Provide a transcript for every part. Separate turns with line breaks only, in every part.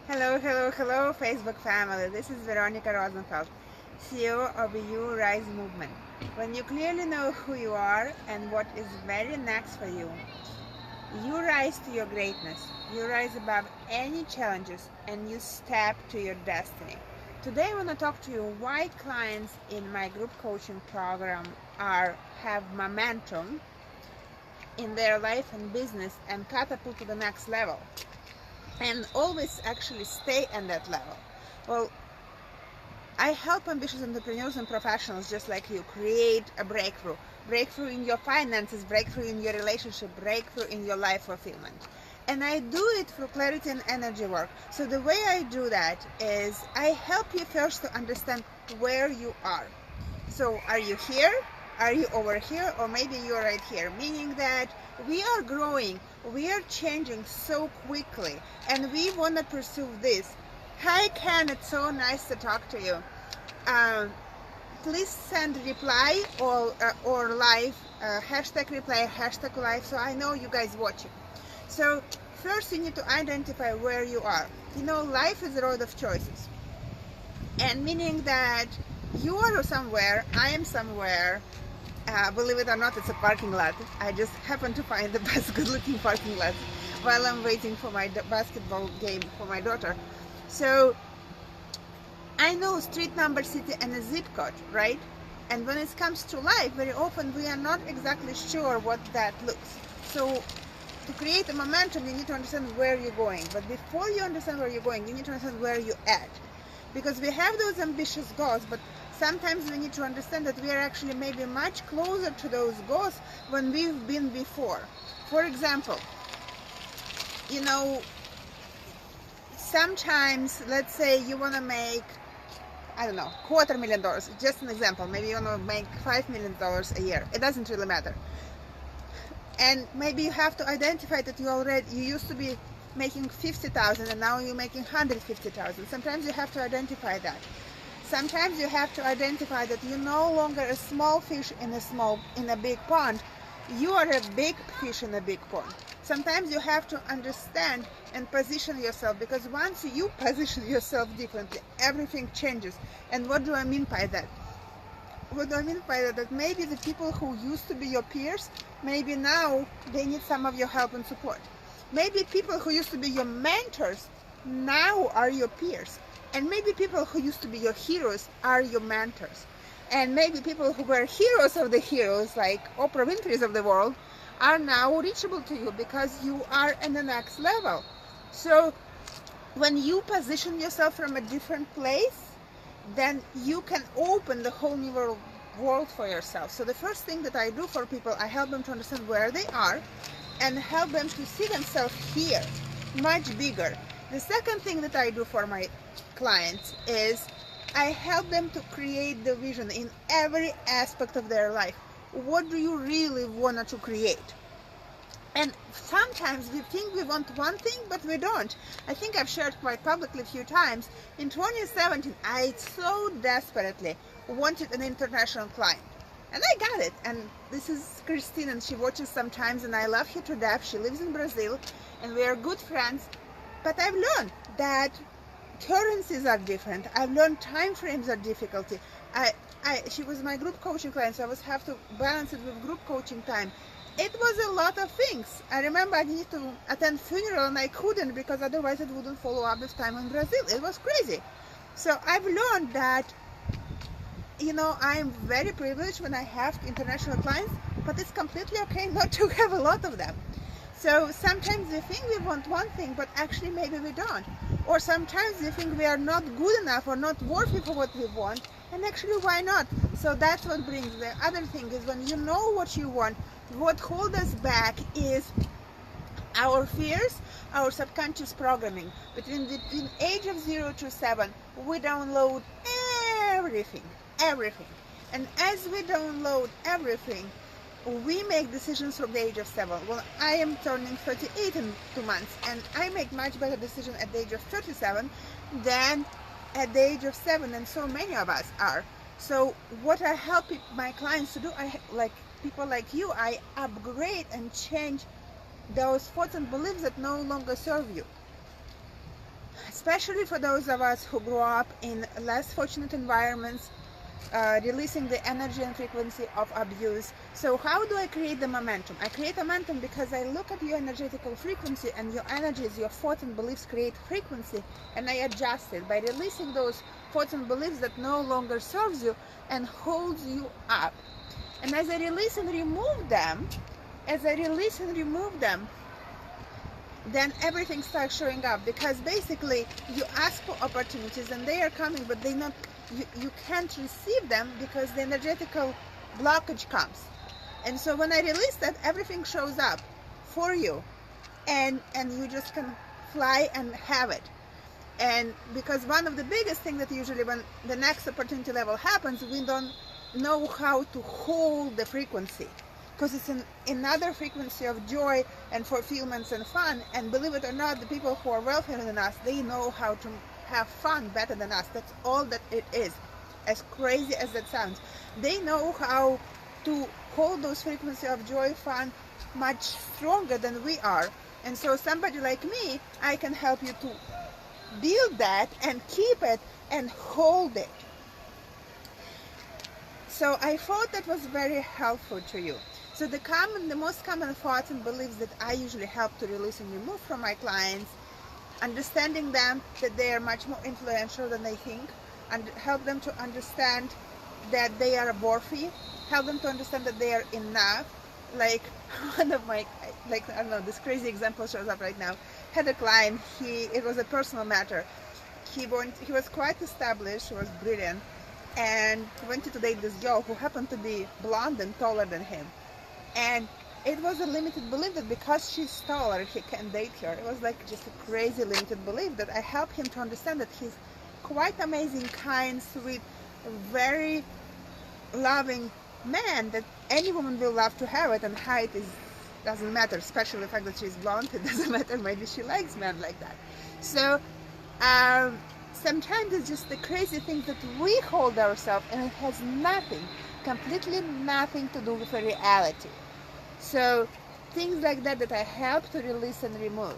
Hello, hello, hello, Facebook family. This is Veronica Rosenfeld, CEO of You Rise Movement. When you clearly know who you are and what is very next for you, you rise to your greatness. You rise above any challenges and you step to your destiny. Today I want to talk to you why clients in my group coaching program have momentum in their life and business and catapult to the next level and always actually stay at that level. Well, I help ambitious entrepreneurs and professionals just like you create a breakthrough in your finances, breakthrough in your relationship, breakthrough in your life fulfillment. And I do it through clarity and energy work. So the way I do that is I help you first to understand where you are. So are you here? Are you over here? Or maybe you're right here, meaning that we are growing, we are changing so quickly, and we want to pursue this. Hi Ken, it's so nice to talk to you. Please send reply or live, hashtag reply, hashtag live, so I know you guys watching. So first you need to identify where you are. You know, life is a road of choices. And meaning that you are somewhere, I am somewhere. Believe it or not, it's a parking lot. I just happened to find the best good-looking parking lot while I'm waiting for my basketball game for my daughter. So I know street number, city, and a zip code, right? And when it comes to life, very often we are not exactly sure what that looks. So to create a momentum, you need to understand where you're going. But before you understand where you're going, you need to understand where you're at. Because we have those ambitious goals, but sometimes we need to understand that we are actually maybe much closer to those goals when we've been before. For example, you know, sometimes, let's say you want to make, I don't know, $250,000, just an example. Maybe you want to make $5 million a year. It doesn't really matter. And maybe you have to identify that you used to be making 50,000 and now you're making 150,000. Sometimes you have to identify that. Sometimes you have to identify that you're no longer a small fish in a big pond. You are a big fish in a big pond. Sometimes you have to understand and position yourself, because once you position yourself differently, everything changes. And what do I mean by that? What do I mean by that? That maybe the people who used to be your peers, maybe now they need some of your help and support. Maybe people who used to be your mentors now are your peers. And maybe people who used to be your heroes are your mentors. And maybe people who were heroes of the heroes, like Oprah Winfrey's of the world, are now reachable to you because you are in the next level. So when you position yourself from a different place, then you can open the whole new world for yourself. So the first thing that I do for people, I help them to understand where they are and help them to see themselves here, much bigger. The second thing that I do for my clients is I help them to create the vision in every aspect of their life. What do you really want to create? And sometimes we think we want one thing, but we don't. I think I've shared quite publicly a few times. In 2017, I so desperately wanted an international client. And I got it. And this is Christine, and she watches sometimes, and I love her to death. She lives in Brazil, and we are good friends. But I've learned that currencies are different. I've learned time frames are difficult. She was my group coaching client, so I was have to balance it with group coaching time. It was a lot of things. I remember I needed to attend funeral and I couldn't because otherwise it wouldn't follow up with time in Brazil. It was crazy. So I've learned that, you know, I'm very privileged when I have international clients, but it's completely okay not to have a lot of them. So sometimes we think we want one thing, but actually maybe we don't. Or sometimes we think we are not good enough or not worthy for what we want, and actually why not? So that's what brings. The other thing is when you know what you want, what holds us back is our fears, our subconscious programming. Between age of 0 to 7, we download everything. And as we download everything, we make decisions from the age of 7. Well, I am turning 38 in 2 months, and I make much better decisions at the age of 37 than at the age of 7, and so many of us are. So what I help my clients to do, like people like you, I upgrade and change those thoughts and beliefs that no longer serve you. especially for those of us who grew up in less fortunate environments, releasing the energy and frequency of abuse. So how do I create the momentum? I create momentum because I look at your energetical frequency, and your energies, your thoughts and beliefs create frequency, and I adjust it by releasing those thoughts and beliefs that no longer serves you and holds you up. And as I release and remove them, then everything starts showing up, because basically you ask for opportunities and they are coming, but you can't receive them because the energetical blockage comes. And so when I release that, everything shows up for you, and you just can fly and have it. And because one of the biggest things that usually when the next opportunity level happens, we don't know how to hold the frequency, because it's another frequency of joy and fulfillments and fun. And believe it or not, the people who are wealthier than us, they know how to have fun better than us. That's all that it is, as crazy as that sounds. They know how to hold those frequencies of joy, fun, much stronger than we are. And so somebody like me, I can help you to build that and keep it and hold it. So I thought that was very helpful to you. So the most common thoughts and beliefs that I usually help to release and remove from my clients, understanding them that they are much more influential than they think, and help them to understand that they are worthy, help them to understand that they are enough. Like one of my, I don't know, this crazy example shows up right now. Had a client, it was a personal matter. He was quite established, he was brilliant, and he wanted to date this girl who happened to be blonde and taller than him. And it was a limited belief that because she's taller, he can date her. It was like just a crazy limited belief that I helped him to understand that he's quite amazing, kind, sweet, very loving man, that any woman will love to have it, and height doesn't matter, especially the fact that she's blonde. It doesn't matter, maybe she likes men like that. So sometimes it's just the crazy things that we hold ourselves, and it has completely nothing to do with the reality. So things like that I help to release and remove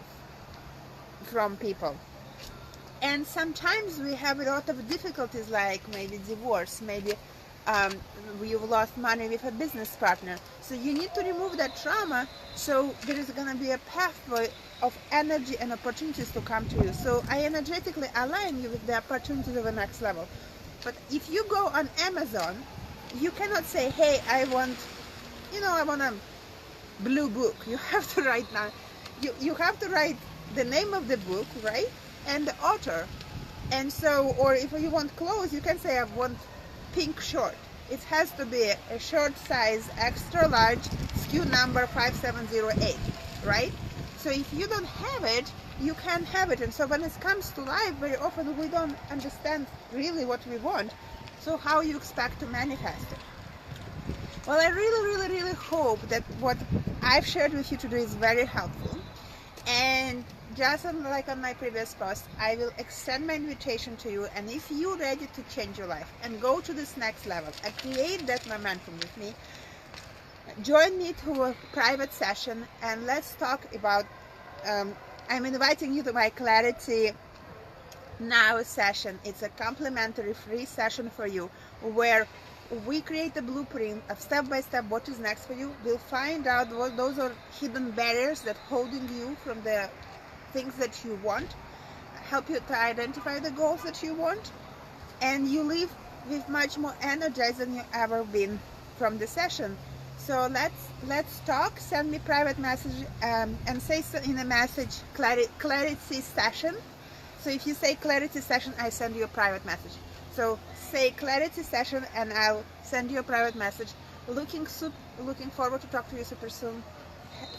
from people. And sometimes we have a lot of difficulties, like maybe divorce, maybe you've lost money with a business partner. So you need to remove that trauma, so there is going to be a pathway of energy and opportunities to come to you. So I energetically align you with the opportunities of the next level. But if you go on Amazon, you cannot say, hey, I want a blue book. You have to write now. You have to write the name of the book, right? And the author. And so, or if you want clothes, you can say, I want pink short. It has to be a short size, extra large, SKU number 5708, right? So if you don't have it, you can't have it. And so when it comes to life, very often we don't understand really what we want. So how you expect to manifest it? Well, I really hope that what I've shared with you today is very helpful. And just like on my previous post, I will extend my invitation to you. And if you're ready to change your life and go to this next level and create that momentum with me, join me to a private session, and let's talk about, I'm inviting you to my Clarity Now session. It's a complimentary free session for you, where we create a blueprint of step-by-step what is next for you. We'll find out what those are hidden barriers that holding you from the things that you want, help you to identify the goals that you want, and you leave with much more energized than you've ever been from the session. So let's talk. Send me private message and say in a message clarity session. So if you say clarity session, I send you a private message. So say clarity session and I'll send you a private message. Looking forward to talk to you super soon.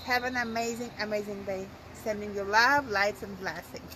Have an amazing day. Sending you love, lights, and blessings.